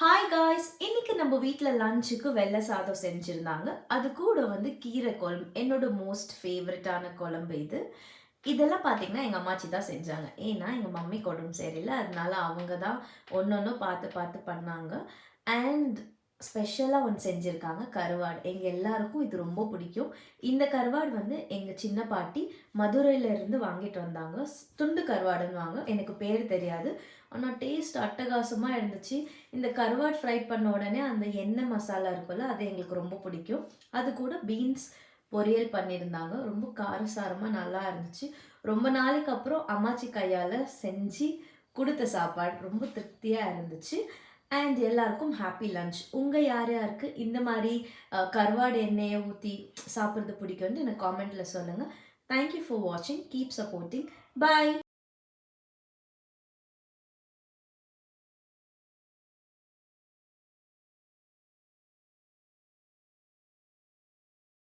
Hi guys! இன்னைக்கு நம்ம வீட்ல லஞ்சுக்கு வெள்ள சாதம் செஞ்சிருந்தாங்க. அது கூட கீரை குழம்பு. என்னோட மோஸ்ட் ஃபேவரட்டான குழம்பு இது. இதெல்லாம் பார்த்தீங்கன்னா, எங்க அம்மாச்சி தான் செஞ்சாங்க. ஏன்னா, எங்க மம்மிக்கு உடம்பு சரியில்ல. அதனால அவங்க தான் ஒண்ணொண்ணும் பார்த்து பார்த்து பண்ணாங்க. அண்ட் ஸ்பெஷலா ஒண்ணு செஞ்சிருக்காங்க கருவாடு. எங்க எல்லாருக்கும் இது ரொம்ப பிடிக்கும். இந்த கருவாடு எங்க சின்ன பாட்டி மதுரையில இருந்து வாங்கிட்டு வந்தாங்க. துண்டு கருவாடுன்னுவாங்க. எனக்கு பேர் தெரியாது. ஆனா டேஸ்ட் அட்டகாசமா இருந்துச்சு. இந்த கருவாடு ஃப்ரை பண்ண உடனே அந்த எண்ணெய் மசாலா இருக்குல்ல, அது எங்களுக்கு ரொம்ப பிடிக்கும். அது கூட பீன்ஸ் பொரியல் பண்ணியிருந்தாங்க. ரொம்ப காரசாரமா நல்லா இருந்துச்சு. ரொம்ப நாளைக்கு அப்புறம் அம்மாச்சி கையால செஞ்சு குடுத்த சாப்பாடு ரொம்ப திருப்தியா இருந்துச்சு. அண்ட் எல்லாருக்கும் ஹாப்பி லஞ்ச். உங்க யார் யாருக்கு இந்த மாரி கருவாடு எண்ணெய ஊத்தி சாப்பிடுறது பிடிக்கும்னு எனக்கு காமெண்ட்ல சொல்லுங்க. தேங்க் யூ ஃபார் வாட்சிங். Keep supporting. பாய்.